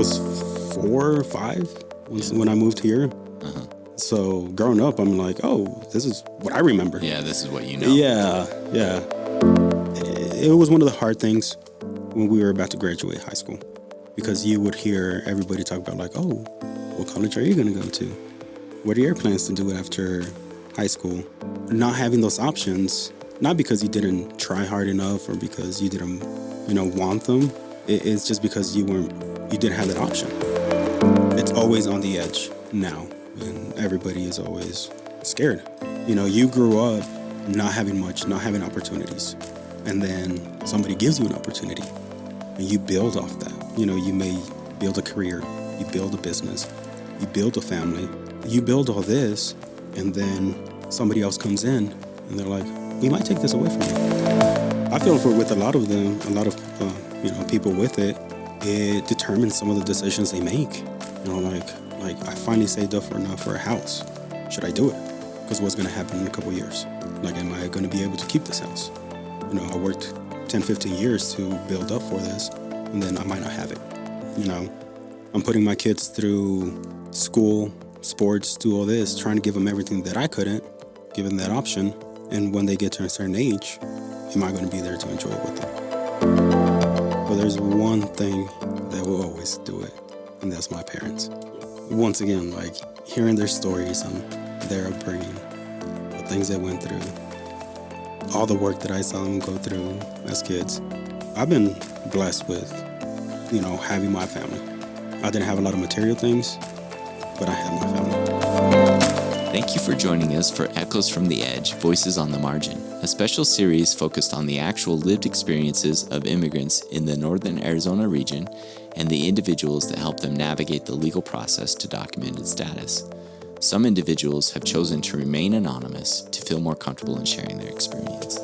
was 4 or 5 when I moved here. Uh-huh. So growing up, I'm like, oh, this is what I remember. Yeah, this is what you know. Yeah. It was one of the hard things when we were about to graduate high school, because you would hear everybody talk about like, oh, what college are you going to go to? What are your plans to do after high school? Not having those options, not because you didn't try hard enough or because you didn't, want them. It's just because you didn't have that option. It's always on the edge now, and everybody is always scared. You grew up not having much, not having opportunities, and then somebody gives you an opportunity, and you build off that. You may build a career, you build a business, you build a family, you build all this, and then somebody else comes in, and they're like, we might take this away from you. I feel with a lot of them, a lot of people with it determines some of the decisions they make. Like I finally saved up enough for a house. Should I do it? Because what's going to happen in a couple of years? Like, am I going to be able to keep this house? I worked 10, 15 years to build up for this, and then I might not have it. I'm putting my kids through school, sports, do all this, trying to give them everything that I couldn't, give them that option. And when they get to a certain age, am I going to be there to enjoy it with them? But there's one thing that will always do it, and that's my parents. Once again, like hearing their stories and their upbringing, the things they went through, all the work that I saw them go through as kids. I've been blessed with, having my family. I didn't have a lot of material things, but I had my family. Thank you for joining us for Echoes from the Edge, Voices on the Margin, a special series focused on the actual lived experiences of immigrants in the northern Arizona region and the individuals that help them navigate the legal process to documented status. Some individuals have chosen to remain anonymous to feel more comfortable in sharing their experience.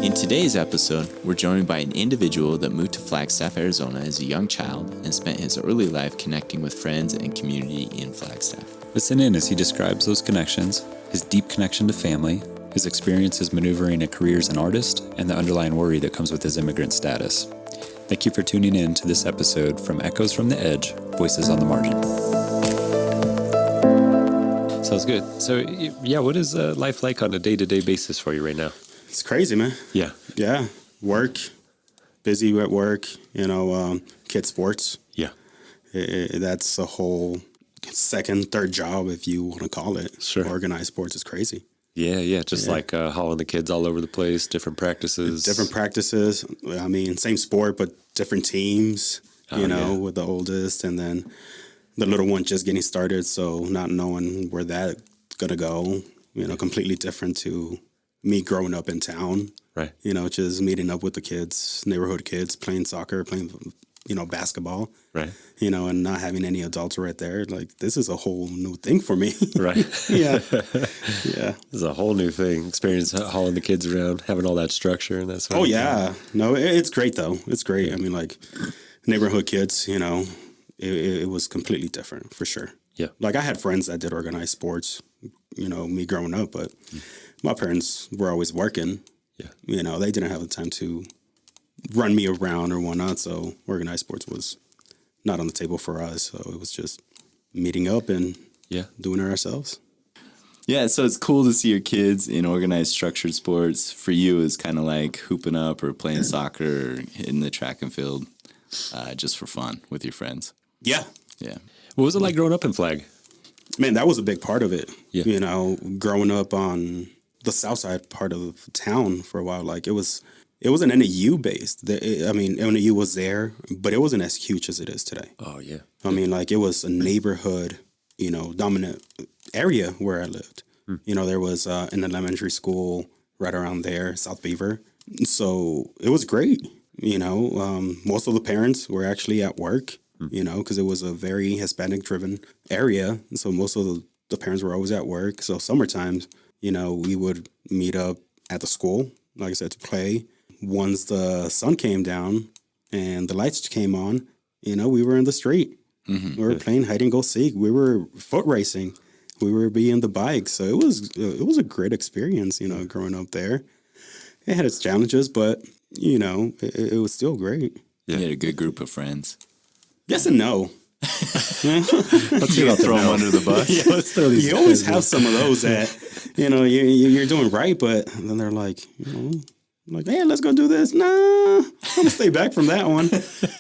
In today's episode, we're joined by an individual that moved to Flagstaff, Arizona as a young child and spent his early life connecting with friends and community in Flagstaff. Listen in as he describes those connections, his deep connection to family, his experiences maneuvering a career as an artist, and the underlying worry that comes with his immigrant status. Thank you for tuning in to this episode from Echoes from the Edge, Voices on the Margin. Sounds good. So, yeah, what is life like on a day-to-day basis for you right now? It's crazy, man. Yeah. Work, busy at work, kid sports. Yeah. That's a whole second, third job, if you want to call it. Sure. Organized sports is crazy. Yeah. Just like hauling the kids all over the place, different practices. I mean, same sport, but different teams, with the oldest, and then the little one just getting started. So not knowing where that's going to go, completely different to me growing up in town. Right. Just meeting up with the kids, neighborhood kids, playing soccer, playing, basketball. Right. And not having any adults right there. Like, this is a whole new thing for me. Right. Yeah. This is a whole new thing. Experience hauling the kids around, having all that structure and that sort of thing. Yeah. No, it's great, though. It's great. Yeah. I mean, like, neighborhood kids, it was completely different, for sure. Yeah. Like, I had friends that did organized sports, me growing up, but my parents were always working. Yeah. They didn't have the time to run me around or whatnot, so organized sports was not on the table for us. So it was just meeting up and doing it ourselves. Yeah, so it's cool to see your kids in organized structured sports. For you, it's kind of like hooping up or playing soccer or hitting the track and field just for fun with your friends. Yeah. What was it like growing up in Flag? Man, that was a big part of it. Yeah. Growing up on the south side part of town for a while, like it wasn't NAU based. NAU was there, but it wasn't as huge as it is today. Oh, yeah. I mean, like, it was a neighborhood, dominant area where I lived. There was an elementary school right around there, South Beaver. So it was great. Most of the parents were actually at work, because it was a very Hispanic-driven area. So most of the parents were always at work. So summertime, we would meet up at the school, like I said, to play. Once the sun came down and the lights came on, we were in the street. Mm-hmm. We were playing hide and go seek. We were foot racing. We were being the bikes. So it was a great experience, growing up there. It had its challenges, but, it was still great. You had a good group of friends. Yes and no. Let's get out Throw them under the bus. Yeah, let's throw these you always guys have some of those that, you're doing right, but then they're like, like, hey, let's go do this. Nah, I'm going to stay back from that one,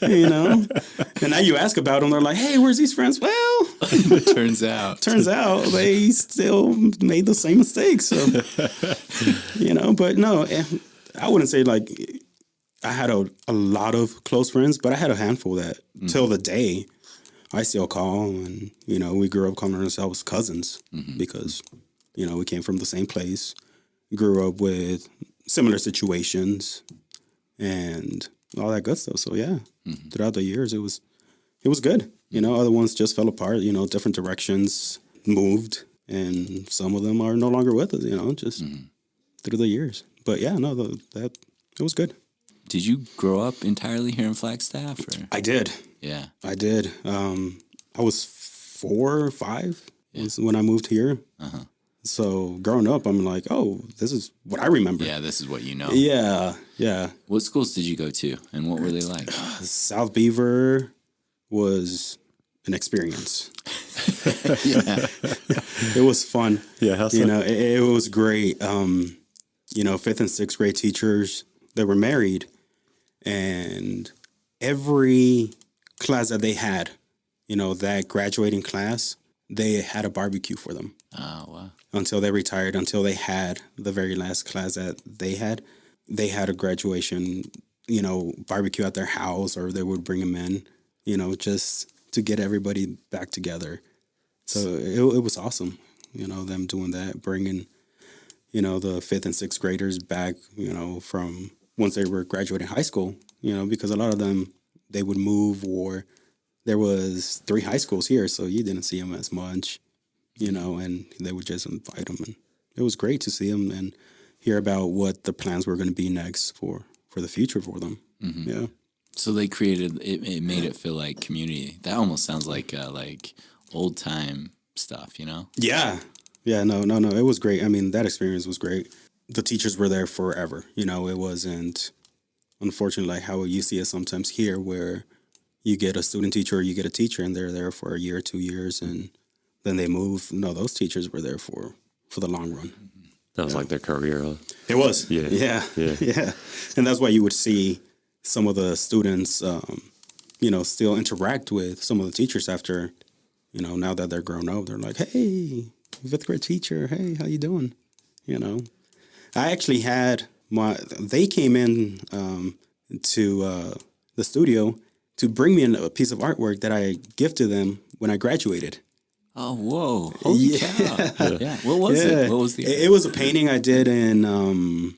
And now you ask about them, they're like, hey, where's these friends? Well, Turns out they still made the same mistakes. So, but no, I wouldn't say like I had a lot of close friends, but I had a handful that till the day I still call, and we grew up calling ourselves cousins because we came from the same place, grew up with similar situations, and all that good stuff. So yeah, throughout the years, it was good. Other ones just fell apart. Different directions, moved, and some of them are no longer with us. Just through the years. But yeah, no, that it was good. Did you grow up entirely here in Flagstaff? Or? I did. Yeah. I did. I was 4 or 5 was when I moved here. Uh-huh. So growing up, I'm like, oh, this is what I remember. Yeah, this is what you know. Yeah, yeah. What schools did you go to, and what were they like? South Beaver was an experience. Yeah. It was fun. Yeah, how's that? It was great. 5th and 6th grade teachers, they were married, and every class that they had, that graduating class, they had a barbecue for them. Oh, wow. Until they retired, until they had the very last class that they had a graduation, barbecue at their house, or they would bring them in, just to get everybody back together. So it was awesome, them doing that, bringing, the 5th and 6th graders back, from once they were graduating high school, because a lot of them, they would move, or there was 3 high schools here, so you didn't see them as much, and they would just invite them. And it was great to see them and hear about what the plans were going to be next for the future for them. Mm-hmm. Yeah. So they created, it made it feel like community. That almost sounds like old time stuff, Yeah. Yeah, no. It was great. I mean, that experience was great. The teachers were there forever. It wasn't, unfortunately, like how you see it sometimes here, where you get a student teacher or you get a teacher and they're there for a year or 2 years and then they move. No, those teachers were there for the long run. That was like their career, huh? It was. Yeah. Yeah. And that's why you would see some of the students, still interact with some of the teachers after, now that they're grown up. They're like, hey, 5th grade teacher, hey, how you doing? I actually had they came in to the studio to bring me a piece of artwork that I gifted them when I graduated. Oh, whoa. Holy cow. Yeah. What was it? What was It was a painting I did in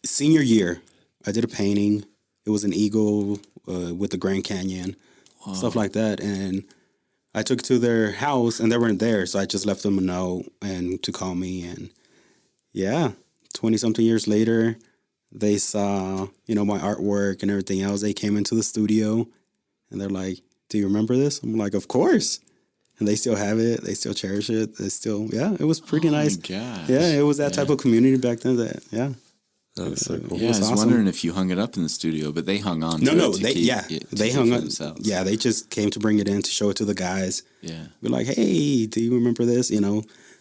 senior year. I did a painting. It was an eagle with the Grand Canyon, stuff like that. And I took it to their house, and they weren't there, so I just left them a note and to call me. And, 20-something years later, they saw, my artwork and everything else. They came into the studio, and they're like, do you remember this? I'm like, of course. And they still have it. They still cherish it. They still, it was pretty nice. My gosh. Yeah, it was that type of community back then That's so cool. Yeah, I was awesome. Wondering if you hung it up in the studio, but they hung on to it. They hung up. Yeah, they just came to bring it in to show it to the guys. Yeah. Be like, hey, do you remember this?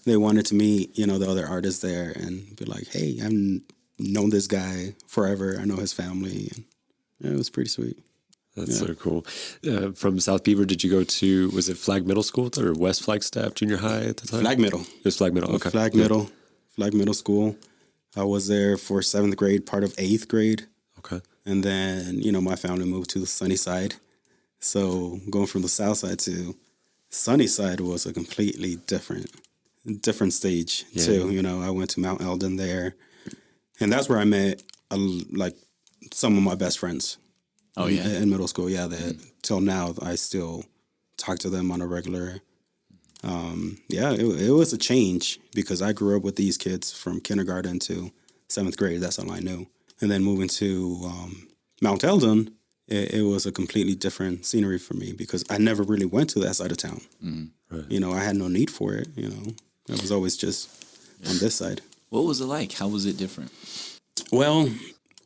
They wanted to meet, the other artists there and be like, hey, I've known this guy forever. I know his family. And it was pretty sweet. That's so cool. From South Beaver, did you go to, was it Flag Middle School or West Flagstaff Junior High at the time? Flag Middle. It was Flag Middle, okay. Flag Middle School. I was there for 7th grade, part of 8th grade. Okay. And then, my family moved to the sunny side. So going from the south side to sunny side was a completely different stage too. I went to Mount Eldon there. And that's where I met some of my best friends. Oh, yeah. In middle school, that till now I still talk to them on a regular. It was a change because I grew up with these kids from kindergarten to 7th grade. That's all I knew. And then moving to Mount Eldon, it was a completely different scenery for me because I never really went to that side of town. Right. I had no need for it. I was always just on this side. What was it like? How was it different? Well,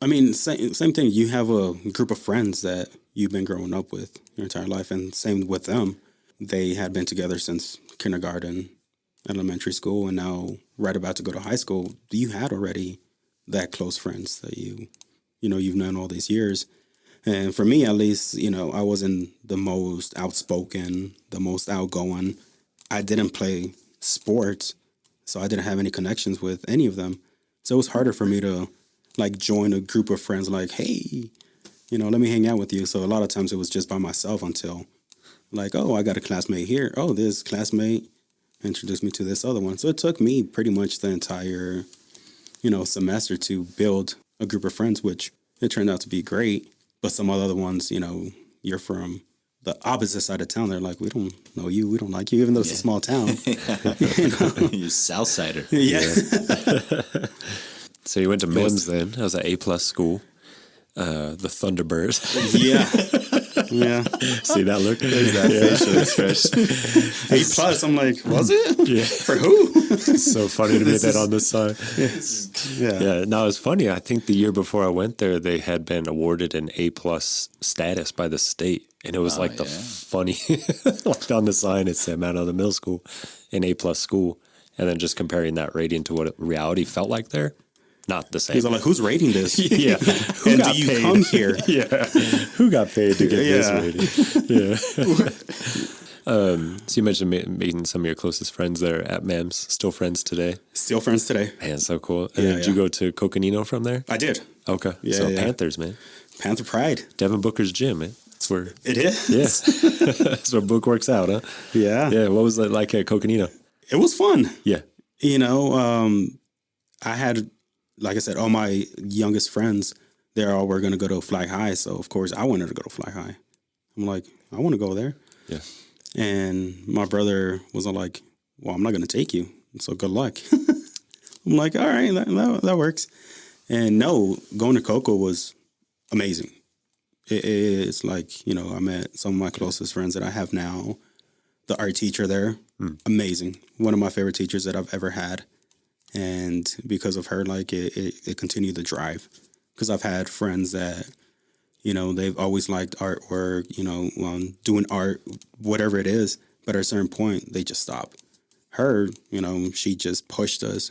I mean, same thing. You have a group of friends that you've been growing up with your entire life, and same with them. They had been together since kindergarten, elementary school, and now right about to go to high school. You had already that close friends that you've known all these years. And for me, at least, I wasn't the most outspoken, the most outgoing. I didn't play sports, so I didn't have any connections with any of them. So it was harder for me to like join a group of friends like, hey, let me hang out with you. So a lot of times it was just by myself until like, oh, I got a classmate here. Oh, this classmate introduced me to this other one. So it took me pretty much the entire, semester to build a group of friends, which it turned out to be great. But some other ones, you're from the opposite side of town. They're like, we don't know you. We don't like you, even though it's a small town. You're Southsider. Yeah. So you went to MEMS then. That was an A+ school. The Thunderbirds. Yeah. Yeah. See that look? There's that facial expression. A+. I'm like, was it? Yeah. For who? It's so funny to get that on the side. Yeah. Yeah. No, it's funny. I think the year before I went there, they had been awarded an A+ status by the state. And it was the funny, like on the sign, it said Mount Other Middle School, an A+ school. And then just comparing that rating to what reality felt like there. Not the same. He's like, who's rating this? Yeah. And do you come here? Yeah. Who got paid to get this rating? Yeah. So you mentioned meeting some of your closest friends there at MEMS. Still friends today? Still friends today. Man, so cool. And did you go to Coconino from there? I did. Okay. Yeah, so yeah. Panthers, man. Panther Pride. Devin Booker's gym, man. That's where. It is. Yeah. That's where Book works out, huh? Yeah. Yeah. What was it like at Coconino? It was fun. Yeah. I had, like I said, all my youngest friends, they all were going to go to Flag High. So, of course, I wanted to go to Flag High. I'm like, I want to go there. Yeah. And my brother was all like, well, I'm not going to take you. So good luck. I'm like, all right, that works. And no, going to Coco was amazing. It's like, I met some of my closest friends that I have now. The art teacher there, amazing. One of my favorite teachers that I've ever had. And because of her, like, it continued the drive. Because I've had friends that, they've always liked artwork, doing art, whatever it is. But at a certain point, they just stop. Her, she just pushed us.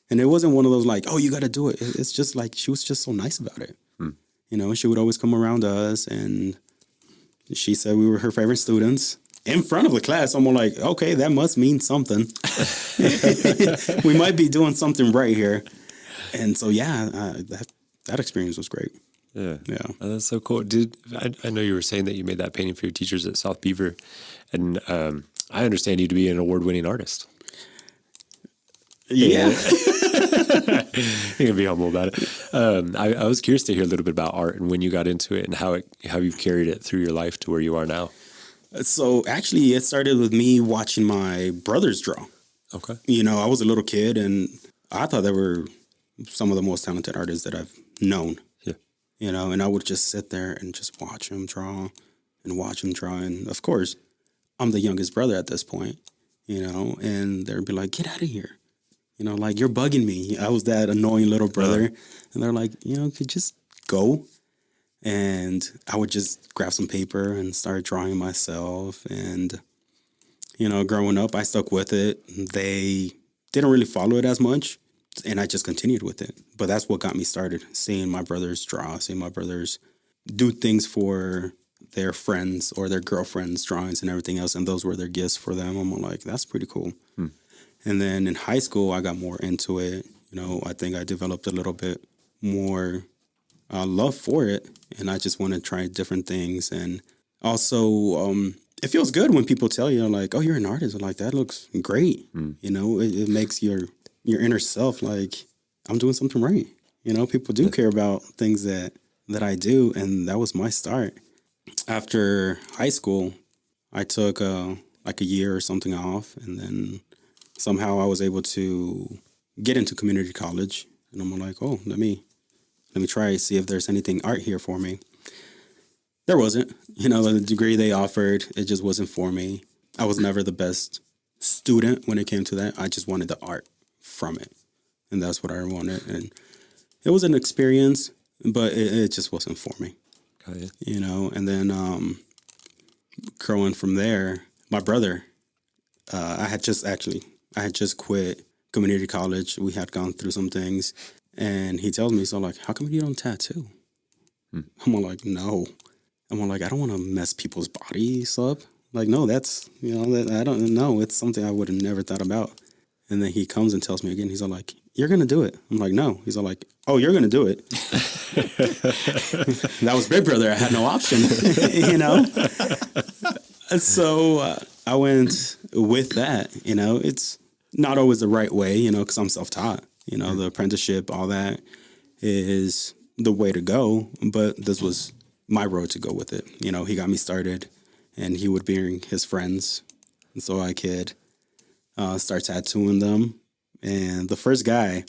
And it wasn't one of those like, oh, you got to do it. It's just like, she was just so nice about it. She would always come around us, and she said we were her favorite students in front of the class. I'm like, okay, that must mean something. We might be doing something right here. And so, that experience was great. Yeah. Yeah. Oh, that's so cool. I know you were saying that you made that painting for your teachers at South Beaver, and I understand you to be an award-winning artist. Yeah. You can be humble about it. I was curious to hear a little bit about art and when you got into it and how you've carried it through your life to where you are now. So actually, it started with me watching my brothers draw. Okay. I was a little kid, and I thought they were some of the most talented artists that I've known. Yeah. And I would just sit there and just watch them draw. And of course, I'm the youngest brother at this point, and they'd be like, get out of here. Like, you're bugging me. I was that annoying little brother. And they're like, could just go. And I would just grab some paper and start drawing myself. And, growing up, I stuck with it. They didn't really follow it as much. And I just continued with it. But that's what got me started, seeing my brothers draw, seeing my brothers do things for their friends or their girlfriends' drawings and everything else. And those were their gifts for them. I'm like, that's pretty cool. And then in high school, I got more into it. I think I developed a little bit more love for it. And I just want to try different things. And also, it feels good when people tell you, like, oh, you're an artist. I'm like, that looks great. It makes your inner self like, I'm doing something right. People do care about things that I do. And that was my start. After high school, I took like a year or something off. And then somehow I was able to get into community college, and I'm like, oh, let me try to see if there's anything art here for me. There wasn't. The degree they offered, it just wasn't for me. I was never the best student when it came to that. I just wanted the art from it, and that's what I wanted. And it was an experience, but it just wasn't for me, Got it. you know. And then growing from there, my brother, I had just quit community college. We had gone through some things, and he tells me, so like, how come you don't tattoo? I'm like, no. I'm like, I don't want to mess people's bodies up. Like, no, that's, you know, that I don't know. It's something I would have never thought about. And then he comes and tells me again, he's all like, you're going to do it. I'm like, no. He's all like, oh, you're going to do it. That was Big Brother. I had no option, you know? So I went with that, you know. It's not always the right way, you know, because I'm self-taught. You know, the apprenticeship, all that is the way to go. But this was my road to go with it. You know, he got me started, and he would bring his friends, and so I could start tattooing them. And the first guy,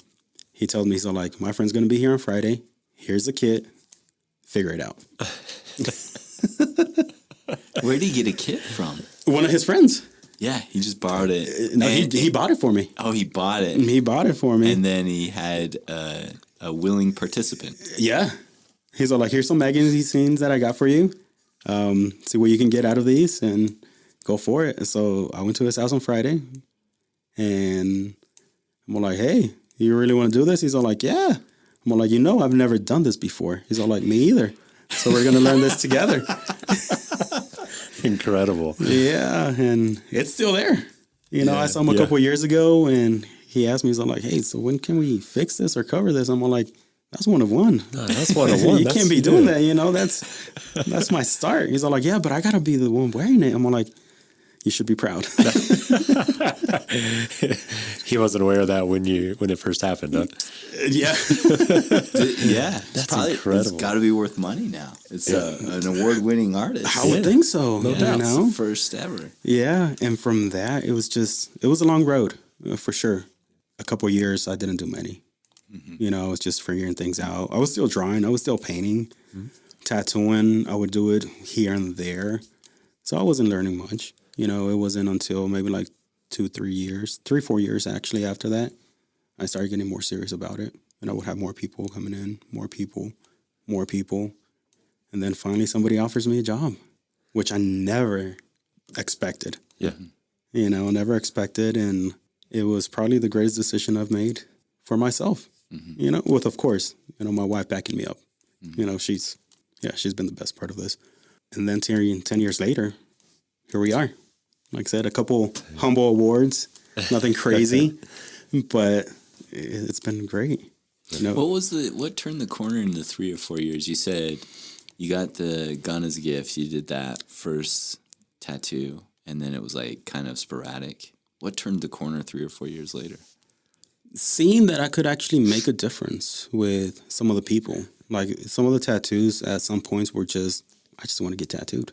he told me, so like, my friend's going to be here on Friday. Here's the kit. Figure it out. Where did he get a kit from? One of his friends. Yeah, he just borrowed it. No, he bought it for me. Oh, he bought it. He bought it for me. And then he had a willing participant. Yeah. He's all like, here's some magazines that I got for you. See what you can get out of these and go for it. And so I went to his house on Friday, and I'm all like, hey, you really want to do this? He's all like, yeah. I'm all like, you know, I've never done this before. He's all like, me either. So we're going to learn this together. Incredible. Yeah, and it's still there. You know, I saw him a couple of years ago, and he asked me, he's all like, hey, so when can we fix this or cover this? I'm all like, that's one of one. No, that's one of one. You can't be doing that, you know. That's my start. He's all like, yeah, but I got to be the one wearing it. I'm all like, you should be proud. He wasn't aware of that when it first happened, huh? Yeah. Yeah. That's incredible. It's got to be worth money now. It's an award-winning artist. I would think so. No you doubt. know? First ever. Yeah, and from that, it was a long road, for sure. A couple of years, I didn't do many. You know, I was just figuring things out. I was still drawing. I was still painting. Tattooing, I would do it here and there. So I wasn't learning much. You know, it wasn't until maybe like 4 years actually after that, I started getting more serious about it. And I would have more people coming in, more people. And then finally somebody offers me a job, which I never expected. Yeah. You know, never expected. And it was probably the greatest decision I've made for myself. You know, with, of course, you know, my wife backing me up. You know, she's been the best part of this. And then 10 years later, here we are. Like I said, a couple humble awards, nothing crazy, but it's been great. You know, What turned the corner in the 3 or 4 years? You said you got the gun as a gift. You did that first tattoo, and then it was like kind of sporadic. What turned the corner 3 or 4 years later? seeing that I could actually make a difference with some of the people. Like some of the tattoos at some points were just, I just want to get tattooed.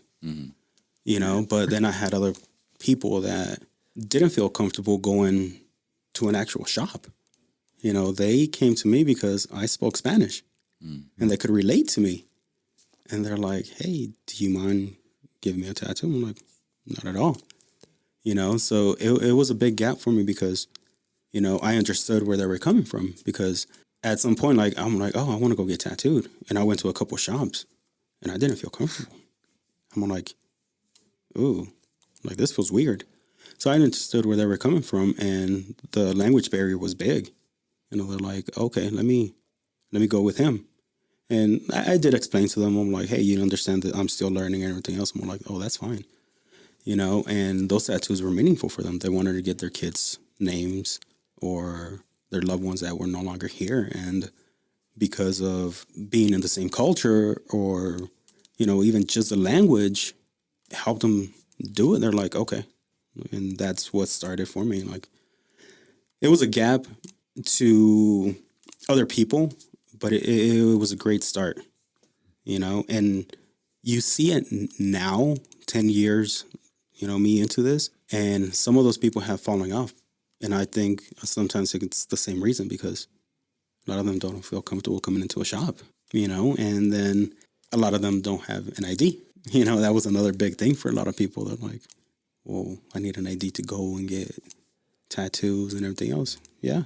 You know, but then I had other people that didn't feel comfortable going to an actual shop. You know, they came to me because I spoke Spanish and they could relate to me. And they're like, hey, do you mind giving me a tattoo? I'm like, not at all. You know, so it was a big gap for me because, you know, I understood where they were coming from because at some point, like, I'm like, oh, I want to go get tattooed. And I went to a couple shops and I didn't feel comfortable. I'm like, ooh, like this feels weird. So I understood where they were coming from and the language barrier was big. You know, they're like, okay, let me go with him. And I did explain to them, I'm like, hey, you understand that I'm still learning and everything else. I'm like, oh, that's fine. You know, and those tattoos were meaningful for them. They wanted to get their kids' names or their loved ones that were no longer here. And because of being in the same culture or, you know, even just the language helped them do it. They're like, okay. And that's what started for me. Like, it was a gap to other people, but it was a great start, you know, and you see it now, 10 years, you know, me into this, and some of those people have fallen off. And I think sometimes it's the same reason because a lot of them don't feel comfortable coming into a shop, you know, and then a lot of them don't have an ID. You know, that was another big thing for a lot of people. They're like, well, I need an ID to go and get tattoos and everything else. Yeah,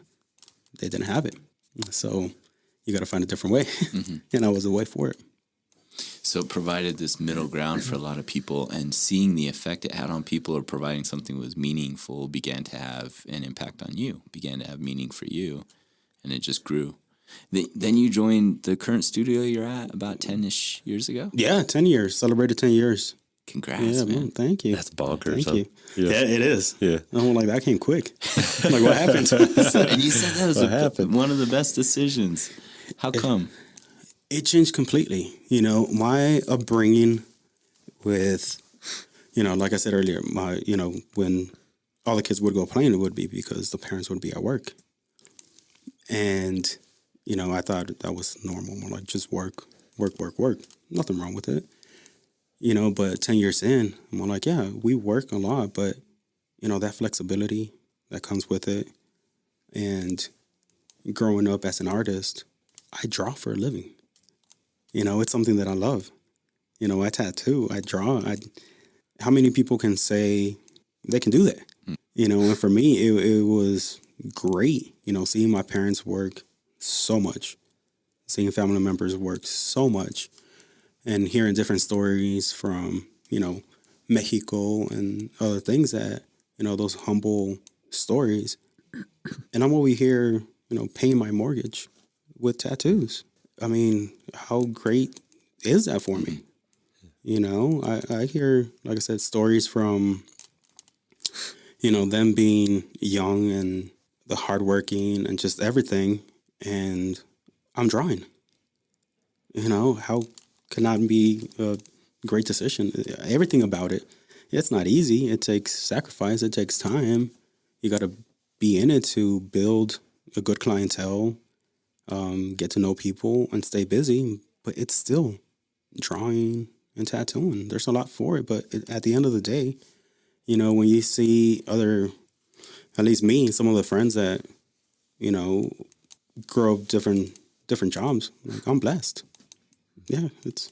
they didn't have it. So you got to find a different way. And I was the way for it. So it provided this middle ground for a lot of people, and seeing the effect it had on people, or providing something that was meaningful, began to have an impact on you, began to have meaning for you, and it just grew. Then you joined the current studio you're at about 10-ish years ago? Yeah, 10 years. Celebrated 10 years. Congrats, man. Thank you. That's bonkers. Thank you. Yeah. Yeah, it is. Yeah. I'm like, that came quick. I'm like, what happened? And you said that was happened? one of the best decisions. How come? It changed completely. You know, my upbringing with, you know, like I said earlier, when all the kids would go playing, it would be because the parents would be at work. And, you know, I thought that was normal. More like just work. Nothing wrong with it. You know, but 10 years in, I'm more like, yeah, we work a lot, but, you know, that flexibility that comes with it. And growing up as an artist, I draw for a living. You know, it's something that I love. You know, I tattoo, I draw. How many people can say they can do that? You know, and for me, it was great, you know, seeing my parents work so much, seeing family members work so much, and hearing different stories from, you know, Mexico and other things that, you know, those humble stories. And I'm over here, you know, paying my mortgage with tattoos. I mean, how great is that for me? You know, I hear, like I said, stories from, you know, them being young and the hardworking and just everything. And I'm drawing. You know, how can that be a great decision? Everything about it. It's not easy. It takes sacrifice. It takes time. You got to be in it to build a good clientele, get to know people, and stay busy. But it's still drawing and tattooing. There's a lot for it. But at the end of the day, you know, when you see other, at least me, some of the friends that, you know, grow up different jobs, like, I'm blessed. Yeah, it's...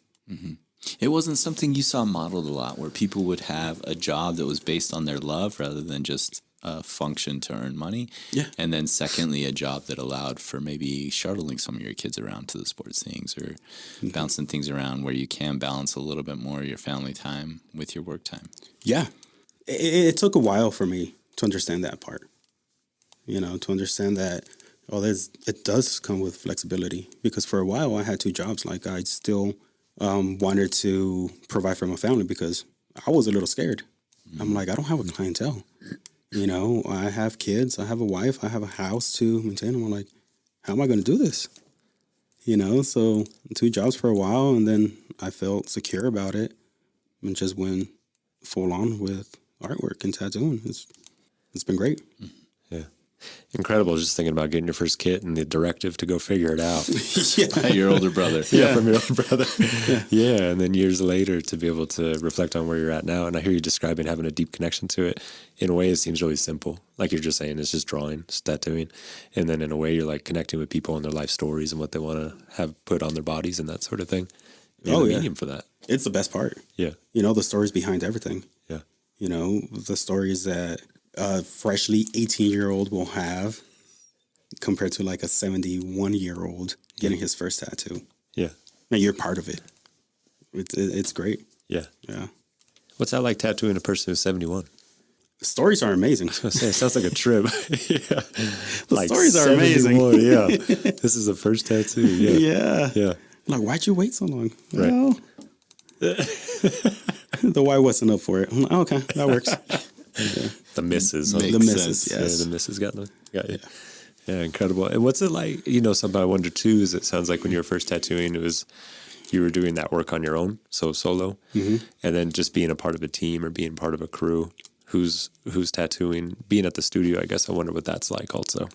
It wasn't something you saw modeled a lot, where people would have a job that was based on their love rather than just a function to earn money. Yeah. And then secondly, a job that allowed for maybe shuttling some of your kids around to the sports things, or bouncing things around where you can balance a little bit more of your family time with your work time. Yeah. It took a while for me to understand that part. You know, to understand that, it does come with flexibility. Because for a while I had two jobs. Like, I still wanted to provide for my family because I was a little scared. I'm like, I don't have a clientele. You know, I have kids, I have a wife, I have a house to maintain. I'm like, how am I going to do this? You know, so two jobs for a while, and then I felt secure about it and just went full on with artwork and tattooing. It's been great. Yeah. Incredible. Just thinking about getting your first kit and the directive to go figure it out. By your older brother. Yeah, from your older brother. Yeah. And then years later to be able to reflect on where you're at now. And I hear you describing having a deep connection to it. In a way, it seems really simple. Like you're just saying, it's just drawing, just tattooing. And then in a way, you're like connecting with people and their life stories and what they want to have put on their bodies and that sort of thing. You have a medium for that. It's the best part. Yeah. You know, the stories behind everything. Yeah. You know, the stories that a freshly 18-year-old will have compared to like a 71-year-old getting his first tattoo. Yeah. And you're part of it. It's great. Yeah. Yeah. What's that like tattooing a person who's 71? The stories are amazing. I was gonna say, it sounds like a trip. Yeah. The stories are amazing. Yeah. This is the first tattoo. Yeah. Yeah. Yeah. Like, why'd you wait so long? Right. Well, the why wasn't up for it. I'm like, okay, that works. Yeah. The misses. Makes The misses, sense. yes. Yeah, the misses got you. Yeah, incredible. And what's it like? You know, something I wonder too is it sounds like when you were first tattooing, you were doing that work on your own, so solo, and then just being a part of a team or being part of a crew who's tattooing, being at the studio. I guess I wonder what that's like also.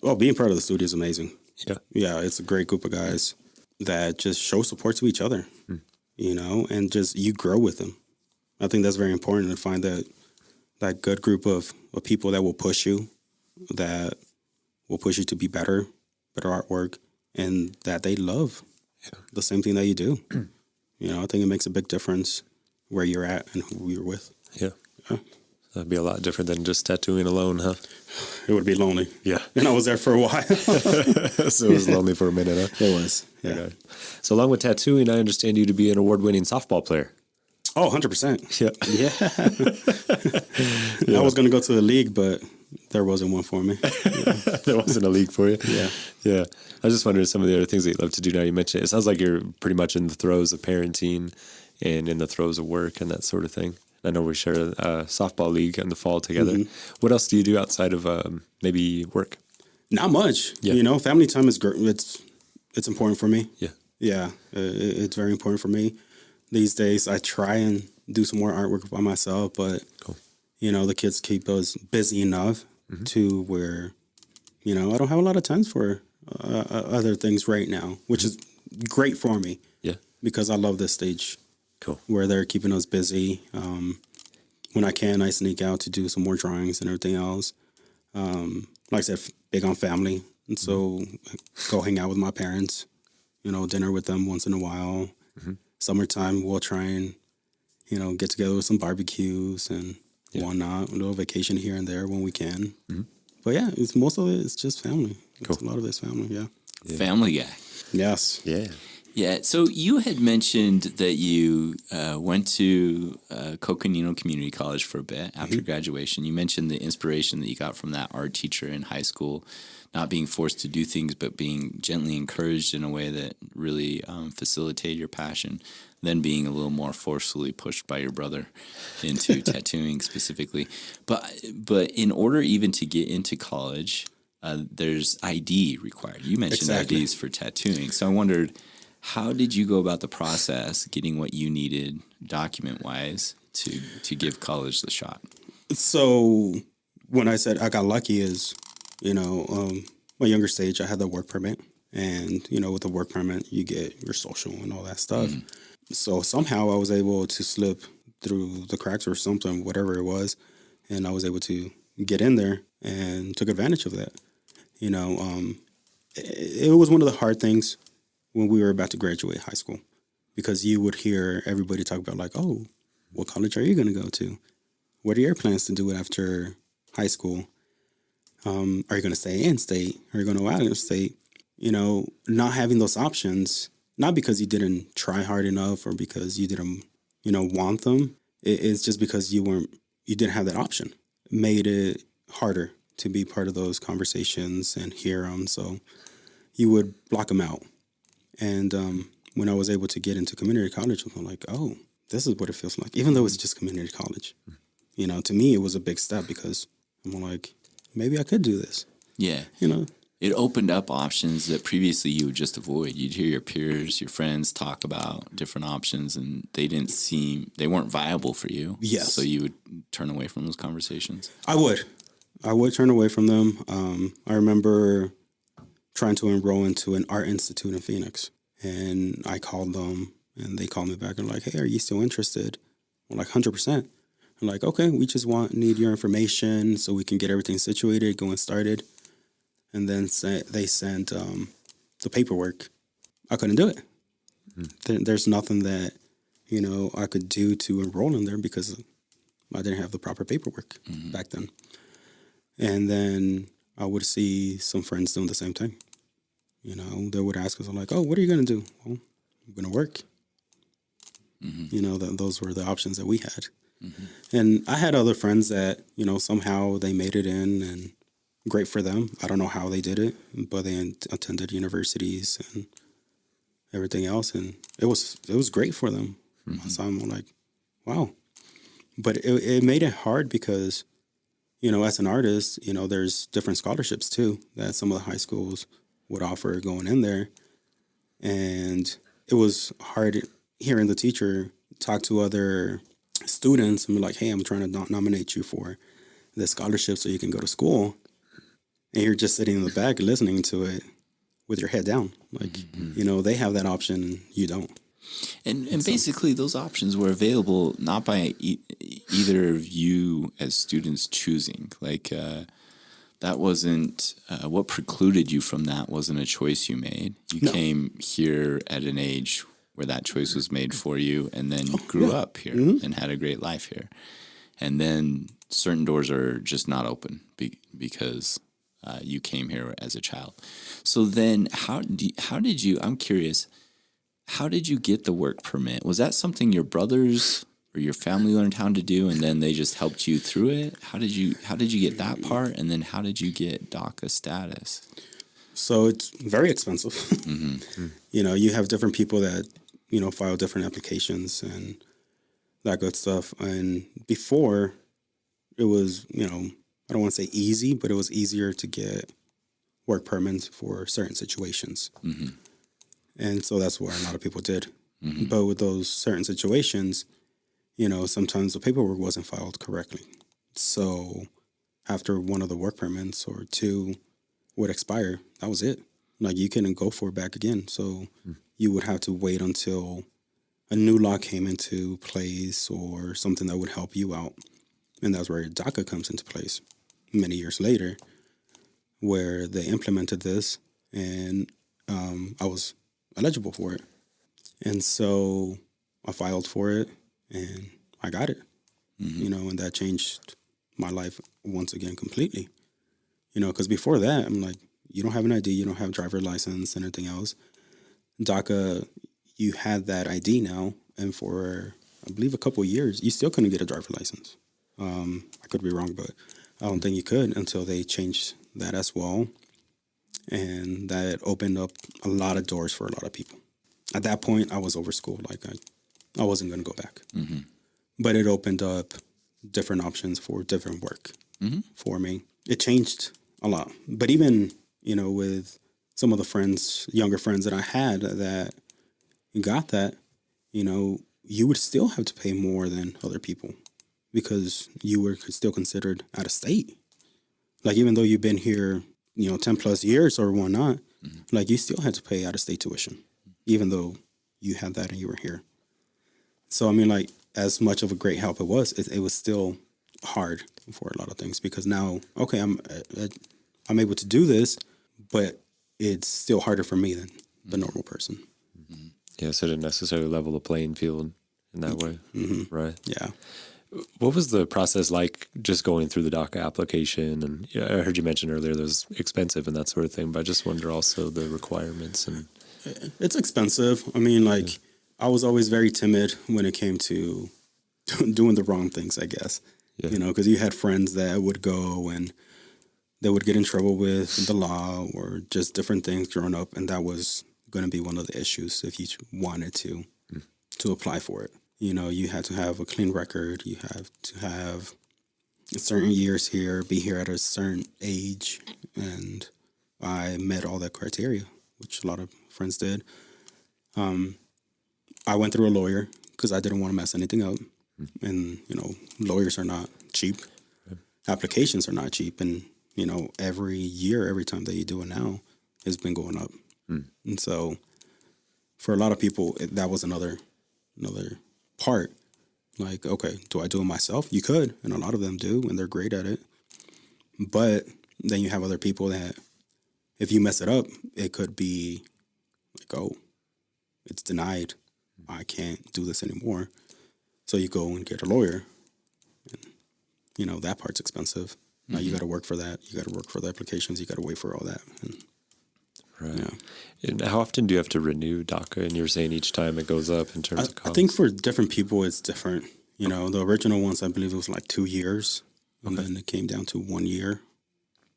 Well, being part of the studio is amazing. Yeah. Yeah, it's a great group of guys that just show support to each other, you know, and just you grow with them. I think that's very important to find that good group of people that will push you, that will push you to be better artwork, and that they love the same thing that you do. You know, I think it makes a big difference where you're at and who you're with. Yeah. That'd be a lot different than just tattooing alone, huh? It would be lonely. Yeah. And I was there for a while. So it was lonely for a minute, huh? It was. Yeah. Okay. So along with tattooing, I understand you to be an award-winning softball player. Oh, 100%. Yeah. Yeah. I was going to go to the league, but there wasn't one for me. Yeah. There wasn't a league for you. Yeah. Yeah. I was just wondering some of the other things that you love to do now. You mentioned it sounds like you're pretty much in the throes of parenting and in the throes of work and that sort of thing. I know we share a softball league in the fall together. Mm-hmm. What else do you do outside of maybe work? Not much. Yeah. You know, family time is great. It's important for me. Yeah. Yeah. It's very important for me. These days, I try and do some more artwork by myself, but, Cool. You know, the kids keep us busy enough to where, you know, I don't have a lot of time for other things right now, which is great for me. Yeah. Because I love this stage. Cool. Where they're keeping us busy. When I can, I sneak out to do some more drawings and everything else. Like I said, big on family. And so go hang out with my parents, you know, dinner with them once in a while. Mm-hmm. Summertime, we'll try and, you know, get together with some barbecues and whatnot, a little vacation here and there when we can. Mm-hmm. But yeah, most of it is just family. Cool. A lot of it's family, yeah. Family guy. Yes. Yeah. Yeah, so you had mentioned that you went to Coconino Community College for a bit after graduation. You mentioned the inspiration that you got from that art teacher in high school, not being forced to do things, but being gently encouraged in a way that really facilitated your passion, then being a little more forcefully pushed by your brother into tattooing specifically. But in order even to get into college, there's ID required. You mentioned IDs for tattooing, so I wondered, how did you go about the process, getting what you needed document-wise to give college the shot? So when I said I got lucky is, you know, my younger stage, I had the work permit. And, you know, with the work permit, you get your social and all that stuff. Mm. So somehow I was able to slip through the cracks or something, whatever it was. And I was able to get in there and took advantage of that. You know, it was one of the hard things when we were about to graduate high school, because you would hear everybody talk about like, oh, what college are you going to go to? What are your plans to do after high school? Are you going to stay in state? Are you going to go out of state? You know, not having those options, not because you didn't try hard enough or because you didn't, you know, want them. It's just because you didn't have that option. It made it harder to be part of those conversations and hear them. So you would block them out. And when I was able to get into community college, I'm like, oh, this is what it feels like, even though it's just community college. You know, to me, it was a big step because I'm like, maybe I could do this. Yeah. You know, it opened up options that previously you would just avoid. You'd hear your peers, your friends talk about different options, and they weren't viable for you. Yes. So you would turn away from those conversations? I would turn away from them. I remember trying to enroll into an art institute in Phoenix. And I called them, and they called me back and like, hey, are you still interested? I'm like, 100%. I'm like, okay, we just need your information so we can get everything situated, going started. And then they sent the paperwork. I couldn't do it. There's nothing that, you know, I could do to enroll in there because I didn't have the proper paperwork back then. And then I would see some friends doing the same thing. You know, they would ask us, I'm like, oh, what are you going to do? Well, I'm going to work. You know, those were the options that we had. And I had other friends that, you know, somehow they made it in, and great for them. I don't know how they did it, but they attended universities and everything else. And it was great for them. So I'm like, wow. But it made it hard because, you know, as an artist, you know, there's different scholarships too that some of the high schools would offer going in there. And it was hard hearing the teacher talk to other students and be like, hey, I'm trying to nominate you for this scholarship so you can go to school. And you're just sitting in the back listening to it with your head down. Like, you know, they have that option and you don't. And basically those options were available not by either of you as students choosing. Like, that wasn't, what precluded you from that wasn't a choice you made. You came here at an age where that choice was made for you and then grew up here and had a great life here. and then certain doors are just not open because you came here as a child. So then how did you, I'm curious, how did you get the work permit? Was that something your brothers or your family learned how to do, and then they just helped you through it? How did you get that part, and then how did you get DACA status? So it's very expensive. You know, you have different people that, you know, file different applications and that good stuff. And before, it was, you know, I don't want to say easy, but it was easier to get work permits for certain situations. And so that's what a lot of people did. But with those certain situations, you know, sometimes the paperwork wasn't filed correctly. So after one of the work permits or two would expire, that was it. Like, you couldn't go for it back again. So you would have to wait until a new law came into place or something that would help you out. And that's where DACA comes into place many years later, where they implemented this, and I was eligible for it. And so I filed for it, and I got it, you know, and that changed my life once again completely. You know, because before that, I'm like, you don't have an ID, you don't have a driver license, and anything else. DACA, you had that ID now, and for, I believe, a couple of years, you still couldn't get a driver license. I could be wrong, but I don't think you could until they changed that as well. And that opened up a lot of doors for a lot of people. At that point, I was over school. Like, I wasn't going to go back. But it opened up different options for different work for me. It changed a lot. But even, you know, with some of the friends, younger friends that I had that got that, you know, you would still have to pay more than other people because you were still considered out of state. Like, even though you've been here, you know, 10 plus years or whatnot, like, you still had to pay out of state tuition, even though you had that and you were here. So, I mean, like, as much of a great help it was still hard for a lot of things because now, okay, I'm able to do this, but it's still harder for me than the normal person. Yeah, so it didn't necessarily level the playing field in that way, right? Yeah. What was the process like just going through the DACA application? And I heard you mention earlier that it was expensive and that sort of thing, but I just wonder also the requirements. And it's expensive. I mean, like, I was always very timid when it came to doing the wrong things, I guess. Yeah. You know, because you had friends that would go and they would get in trouble with the law or just different things growing up, and that was going to be one of the issues if you wanted to apply for it. You know, you had to have a clean record. You have to have certain years here, be here at a certain age, and I met all that criteria, which a lot of friends did. I went through a lawyer because I didn't want to mess anything up. And, you know, lawyers are not cheap. Applications are not cheap. And, you know, every year, every time that you do it now, it's been going up. And so for a lot of people, that was another part. Like, okay, do I do it myself? You could. And a lot of them do, and they're great at it. But then you have other people that if you mess it up, it could be like, oh, it's denied. I can't do this anymore. So you go and get a lawyer. And, you know, that part's expensive. Now you got to work for that. You got to work for the applications. You got to wait for all that. And, right. Yeah. And how often do you have to renew DACA? And you're saying each time it goes up in terms of cost? I think for different people, it's different. You know, the original ones, I believe it was like 2 years. And then it came down to 1 year.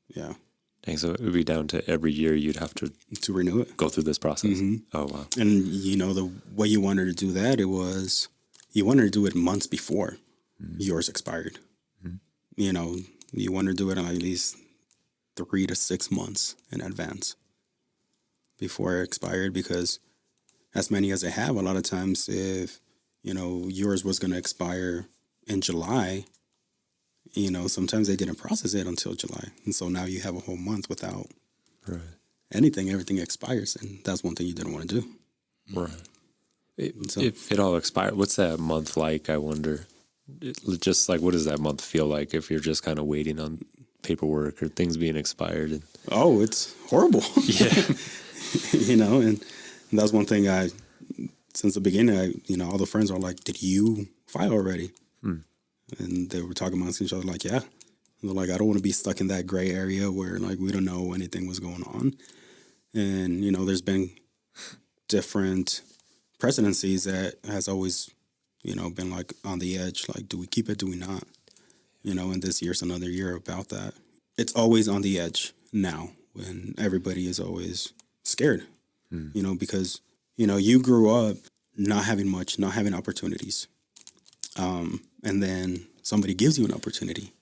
Yeah. Dang, so it would be down to every year you'd have to renew it. Go through this process. Oh, wow. And, you know, the way you wanted to do that, it was you wanted to do it months before yours expired. You know, you wanted to do it in at least 3 to 6 months in advance before it expired, because as many as they have, a lot of times if, you know, yours was going to expire in July, you know, sometimes they didn't process it until July. And so now you have a whole month without anything. Everything expires. And that's one thing you didn't want to do. Right. If it all expired, what's that month like, I wonder? Just like, what does that month feel like if you're just kind of waiting on paperwork or things being expired? Oh, it's horrible. Yeah. You know, and that's one thing since the beginning, you know, all the friends are like, did you file already? And they were talking amongst each other like, yeah. And they're like, I don't want to be stuck in that gray area where like we don't know anything was going on. And, you know, there's been different presidencies that has always, you know, been like on the edge. Like, do we keep it? Do we not? You know, and this year's another year about that. It's always on the edge now when everybody is always scared, you know, because, you know, you grew up not having much, not having opportunities. And then somebody gives you an opportunity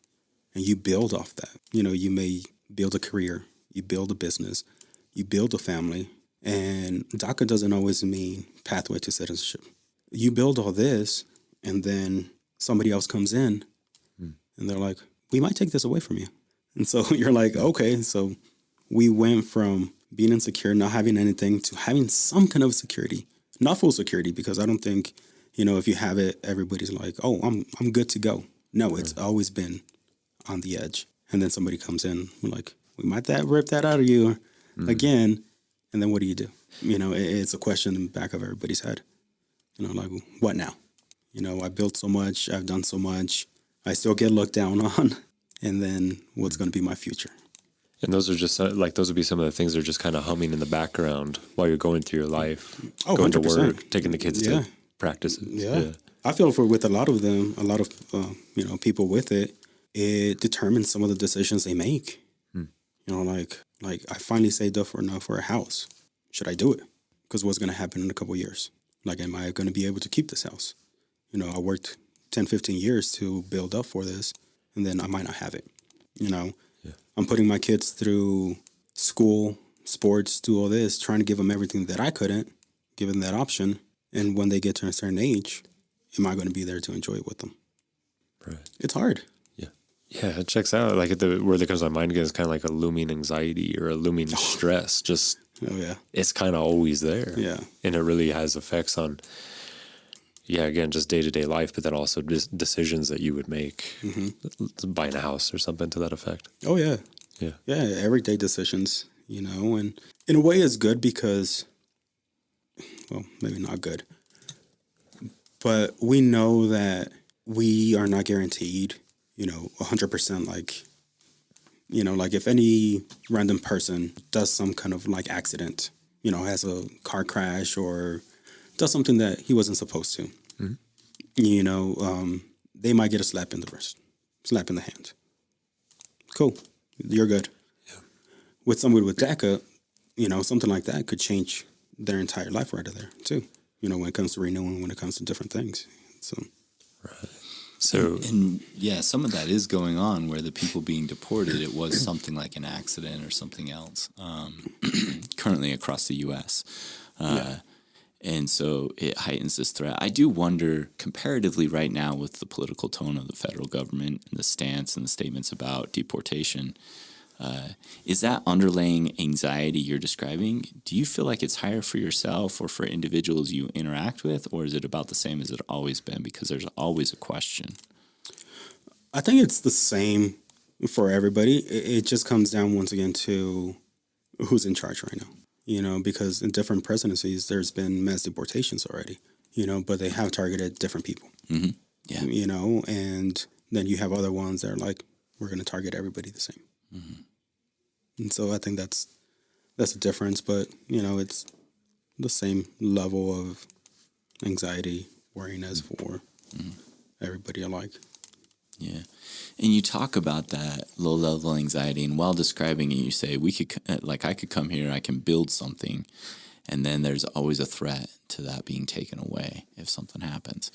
and you build off that. You know, you may build a career, you build a business, you build a family. And DACA doesn't always mean pathway to citizenship. You build all this and then somebody else comes in and they're like, we might take this away from you. And so you're like, okay, so we went from being insecure, not having anything, to having some kind of security. Not full security, because I don't think, you know, if you have it, everybody's like, oh, I'm good to go. No, it's always been on the edge. And then somebody comes in, like, we might rip that out of you again. And then what do you do? You know, it's a question in the back of everybody's head. You know, like, what now? You know, I built so much, I've done so much, I still get looked down on. And then what's going to be my future? And those are just like, those would be some of the things that are just kind of humming in the background while you're going through your life, going 100%. To work, taking the kids to practices. Yeah. I feel with a lot of them, a lot of, you know, people with it, it determines some of the decisions they make. You know, like I finally saved up enough for a house. Should I do it? Because what's going to happen in a couple of years? Like, am I going to be able to keep this house? You know, I worked 10, 15 years to build up for this, and then I might not have it. You know, I'm putting my kids through school, sports, do all this, trying to give them everything that I couldn't, give them that option. And when they get to a certain age, am I going to be there to enjoy it with them? Right. It's hard. Yeah, it checks out. Like the word that comes to my mind again is kind of like a looming anxiety or a looming stress. Just, it's kind of always there. Yeah. And it really has effects on, again, just day-to-day life, but then also decisions that you would make, buying a house or something to that effect. Oh, yeah. Yeah. Yeah, everyday decisions, you know, and in a way it's good because, well, maybe not good, but we know that we are not guaranteed, you know, 100%, like, you know, like if any random person does some kind of like accident, you know, has a car crash or does something that he wasn't supposed to, you know, they might get a slap in the wrist, slap in the hand. Cool. You're good. Yeah. With somebody with DACA, you know, something like that could change their entire life right there too. You know, when it comes to renewing, when it comes to different things. So, right. So, and some of that is going on where the people being deported, it was something like an accident or something else, currently across the U.S. And so it heightens this threat. I do wonder, comparatively right now with the political tone of the federal government and the stance and the statements about deportation, is that underlying anxiety you're describing, do you feel like it's higher for yourself or for individuals you interact with, or is it about the same as it always been? Because there's always a question. I think it's the same for everybody. It just comes down once again to who's in charge right now. You know, because in different presidencies, there's been mass deportations already, you know, but they have targeted different people. Yeah. You know, and then you have other ones that are like, we're going to target everybody the same. And so I think that's a difference, but, you know, it's the same level of anxiety, worryiness for everybody alike. Yeah. And you talk about that low level anxiety, and while describing it, you say I could come here, I can build something, and then there's always a threat to that being taken away if something happens.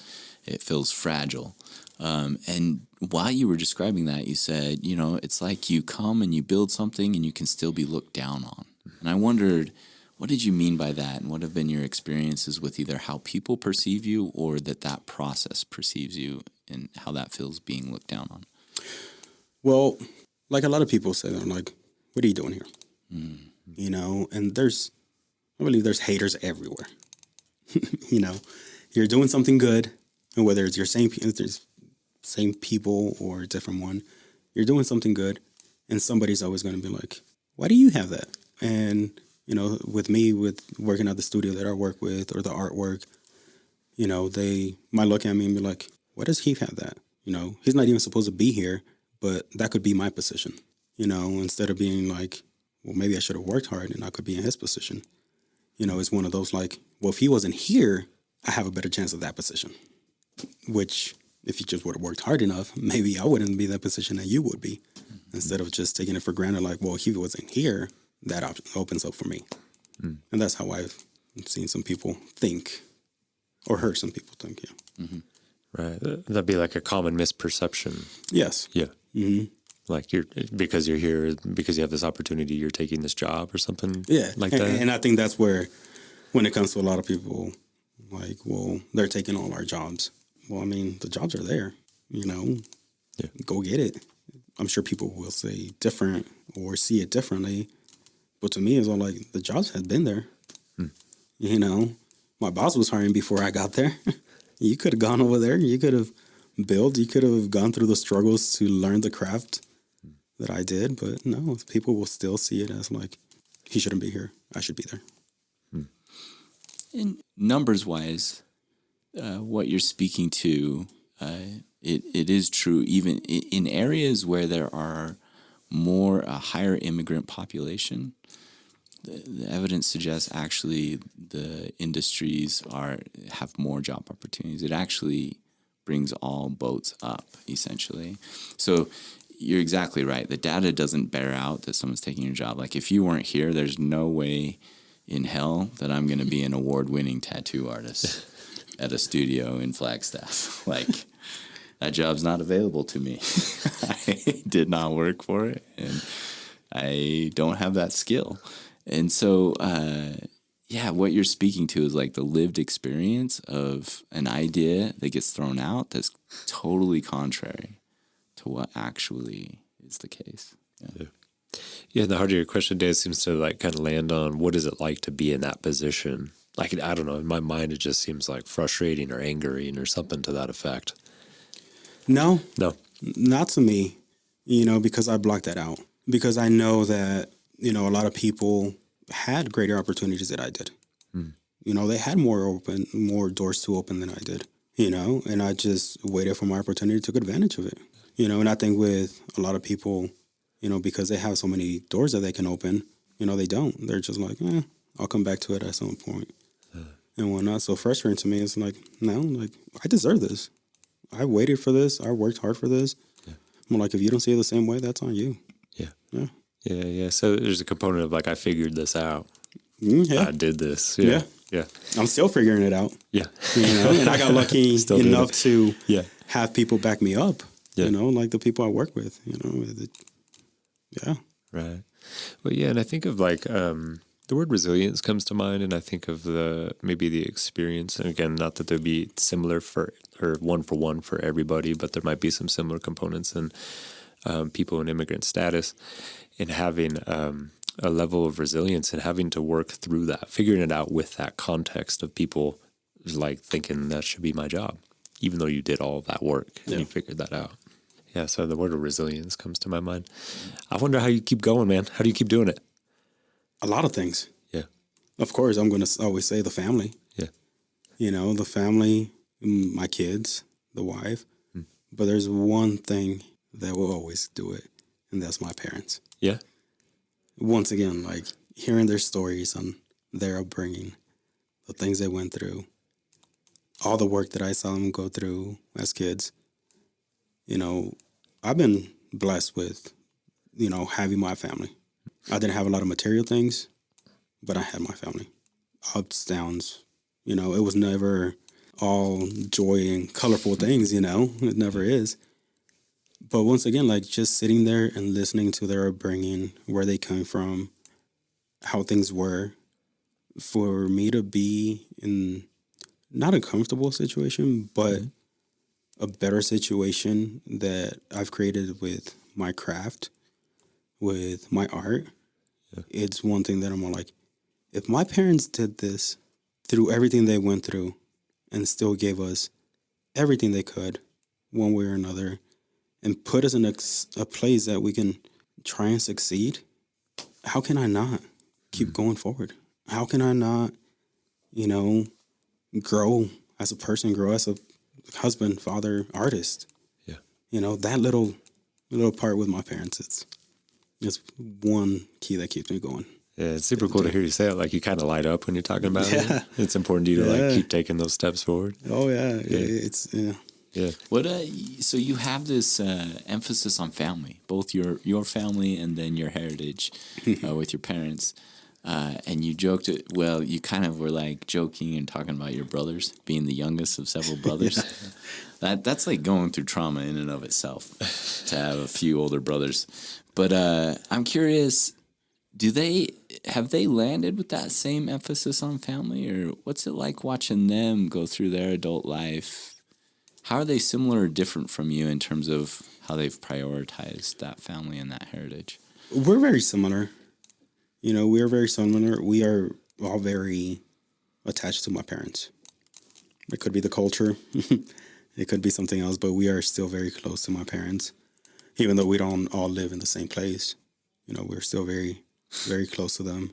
It feels fragile. And while you were describing that, you said, you know, it's like you come and you build something and you can still be looked down on. And I wondered, what did you mean by that? And what have been your experiences with either how people perceive you or that process perceives you and how that feels being looked down on? Well, like a lot of people say, they're like, what are you doing here? You know, and I believe there's haters everywhere. You know, you're doing something good, and whether it's your same people or a different one, you're doing something good, and somebody's always going to be like, why do you have that? And, you know, with me, with working at the studio that I work with or the artwork, you know, they might look at me and be like, why does he have that? He's not even supposed to be here, but that could be my position, instead of being like, well, maybe I should have worked hard and I could be in his position. It's one of those like, well, if he wasn't here, I have a better chance of that position, which if you just would have worked hard enough, maybe I wouldn't be in that position that you would be, instead of just taking it for granted. Like, well, if he wasn't here, that option opens up for me. And that's how I've seen some people think, or heard some people think. Yeah. Right. That'd be like a common misperception. Yes. Yeah. Like because you're here, because you have this opportunity, you're taking this job or something. Yeah. Like that. And I think that's where, when it comes to a lot of people, like, well, they're taking all our jobs. Well, I mean, the jobs are there, Go get it. I'm sure people will say different or see it differently. But to me, it's all like, the jobs had been there. My boss was hiring before I got there. You could have gone over there. You could have built. You could have gone through the struggles to learn the craft that I did. But no, people will still see it as like, he shouldn't be here. I should be there. And numbers-wise, what you're speaking to, it is true. Even in areas where there are a higher immigrant population, the evidence suggests actually the industries have more job opportunities. It actually brings all boats up, essentially. So you're exactly right. The data doesn't bear out that someone's taking your job. Like, if you weren't here, there's no way in hell that I'm going to be an award-winning tattoo artist at a studio in Flagstaff. Like, that job's not available to me. I did not work for it, and I don't have that skill. And so, what you're speaking to is like the lived experience of an idea that gets thrown out that's totally contrary to what actually is the case. Yeah, the heart of your question, Dan, seems to like kind of land on what is it like to be in that position? Like, I don't know, in my mind, it just seems like frustrating or angering or something to that effect. No, not to me, because I blocked that out. Because I know that, a lot of people had greater opportunities than I did. They had more doors to open than I did, and I just waited for my opportunity, took advantage of it, and I think with a lot of people, because they have so many doors that they can open, they don't. They're just like, I'll come back to it at some point and whatnot. So frustrating to me, it's like, no, like, I deserve this. I waited for this. I worked hard for this. Yeah. I'm like, if you don't see it the same way, that's on you. Yeah. So there's a component of like, I figured this out. Yeah. I did this. Yeah. I'm still figuring it out. Yeah. And I got lucky enough to have people back me up. Like the people I work with. Yeah. Right. Well, yeah, and I think of like the word resilience comes to mind, and I think of maybe the experience. And again, not that there'd be similar or one for one for everybody, but there might be some similar components in people in immigrant status, and having a level of resilience and having to work through that, figuring it out with that context of people like thinking that should be my job, even though you did all of that work and you figured that out. Yeah, so the word of resilience comes to my mind. I wonder how you keep going, man. How do you keep doing it? A lot of things. Yeah. Of course, I'm going to always say the family. Yeah. The family, my kids, the wife. But there's one thing that will always do it, and that's my parents. Yeah. Once again, like hearing their stories on their upbringing, the things they went through, all the work that I saw them go through as kids. I've been blessed with, having my family. I didn't have a lot of material things, but I had my family. Ups, downs, it was never all joy and colorful things, it never is. But once again, like just sitting there and listening to their upbringing, where they come from, how things were, for me to be in not a comfortable situation, but a better situation that I've created with my craft, with my art. Yeah. It's one thing that I'm like, if my parents did this through everything they went through and still gave us everything they could, one way or another, and put us in a place that we can try and succeed, how can I not keep going forward? How can I not, grow as a person, grow as a husband, father, artist? Yeah. that little part with my parents, it's one key that keeps me going. Yeah, it's super cool to hear you say it. Like, you kind of light up when you're talking about it. It's important to you to like keep taking those steps forward. Oh yeah, it's Yeah. What? So you have this emphasis on family, both your family and then your heritage with your parents. And you joked it. Well, you kind of were like joking and talking about your brothers being the youngest of several brothers. That's like going through trauma in and of itself to have a few older brothers. But I'm curious, have they landed with that same emphasis on family, or what's it like watching them go through their adult life? How are they similar or different from you in terms of how they've prioritized that family and that heritage? We're very similar. We are very similar. We are all very attached to my parents. It could be the culture. It could be something else, but we are still very close to my parents. Even though we don't all live in the same place, we're still very, very close to them.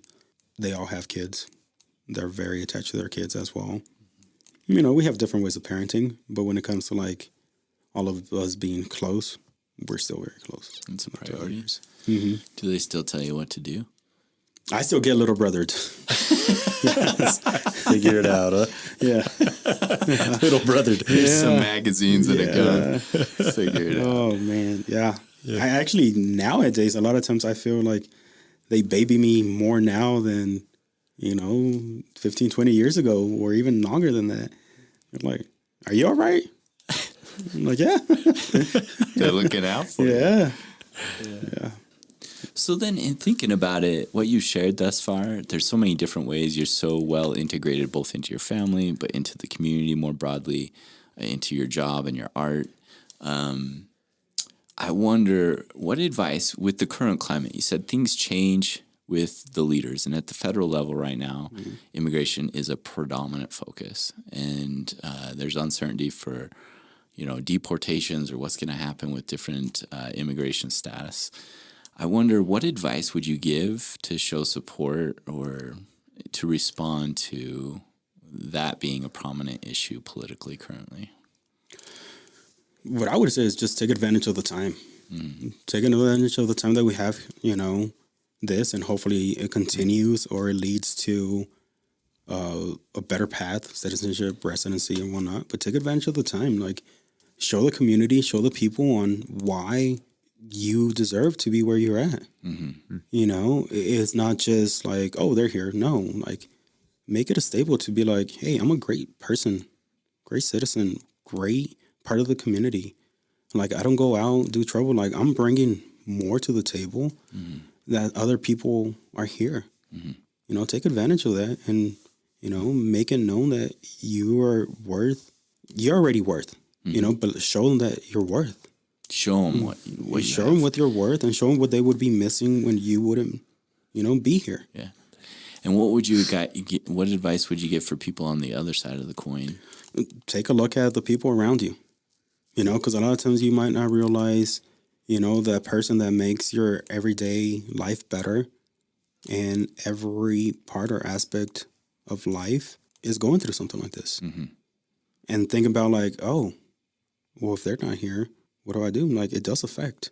They all have kids. They're very attached to their kids as well. We have different ways of parenting, but when it comes to like all of us being close, we're still very close. It's a priority. Mm-hmm. Do they still tell you what to do? I still get little brothered. Figure it out, huh? Yeah. Little brothered. There's some magazines that are going. Figure it out. Oh, man. Yeah. I actually, nowadays, a lot of times I feel like they baby me more now than, 15, 20 years ago, or even longer than that. They're like, are you all right? I'm like, yeah. They're looking out for you. Yeah. So then, in thinking about it, what you shared thus far, there's so many different ways you're so well integrated both into your family, but into the community more broadly, into your job and your art. I wonder, what advice, with the current climate, you said things change with the leaders, and at the federal level right now, immigration is a predominant focus, and there's uncertainty for, deportations or what's going to happen with different immigration status. I wonder, what advice would you give to show support or to respond to that being a prominent issue politically currently? What I would say is just take advantage of the time. Take advantage of the time that we have, this, and hopefully it continues or it leads to a better path, citizenship, residency, and whatnot. But take advantage of the time. Like, show the community, show the people on why you deserve to be where you're at. It's not just like, oh, they're here. No, like, make it a staple to be like, hey, I'm a great person, great citizen, great part of the community. Like, I don't go out, do trouble. Like, I'm bringing more to the table that other people are here. Take advantage of that and, make it known that you're already worth, but show them that you're worth. Show them what show them what you're worth, and show them what they would be missing when you wouldn't, be here. Yeah. And what advice would you give for people on the other side of the coin? Take a look at the people around you, because a lot of times you might not realize, that person that makes your everyday life better and every part or aspect of life is going through something like this. And think about like, oh, well, if they're not here, what do I do? Like, it does affect,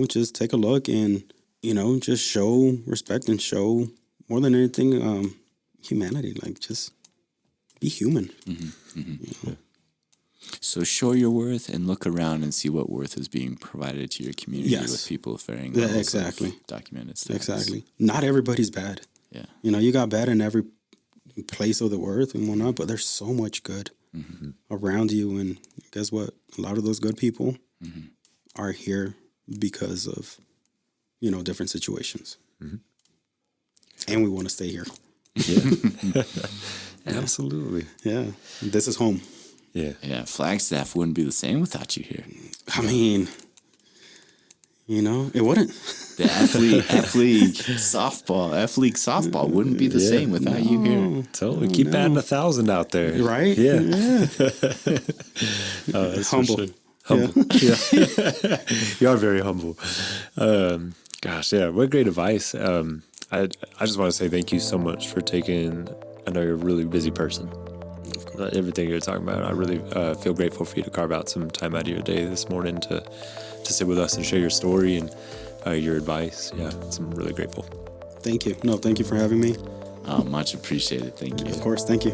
just take a look and, just show respect and show more than anything, humanity. Like, just be human. So show your worth and look around and see what worth is being provided to your community with people with varying levels of documented status. Exactly. Not everybody's bad. Yeah. You got bad in every place of the earth and whatnot, but there's so much good around you. And guess what? A lot of those good people are here because of, different situations. And we want to stay here. Yeah. Absolutely. Yeah. This is home. Yeah. Yeah. Flagstaff wouldn't be the same without you here. I mean, it wouldn't. The F League softball wouldn't be the same without you here. Totally. Keep adding 1,000 out there. Right? Yeah. That's humble. Humble. Yeah. You are very humble. Gosh, yeah. What great advice. I just want to say thank you so much for taking, I know you're a really busy person. everything you're talking about. I really feel grateful for you to carve out some time out of your day this morning to sit with us and share your story and your advice. Yeah, I'm really grateful. Thank you. No, thank you for having me. Much appreciated. Thank you. Of course, thank you.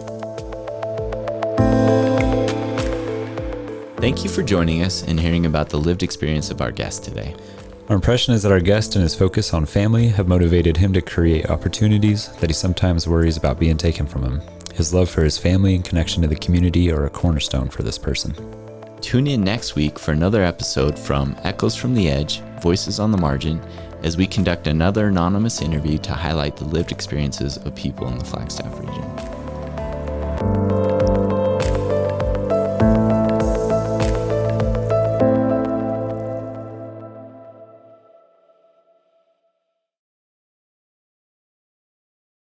Thank you for joining us and hearing about the lived experience of our guest today. Our impression is that our guest and his focus on family have motivated him to create opportunities that he sometimes worries about being taken from him. His love for his family and connection to the community are a cornerstone for this person. Tune in next week for another episode from Echoes from the Edge, Voices on the Margin, as we conduct another anonymous interview to highlight the lived experiences of people in the Flagstaff region.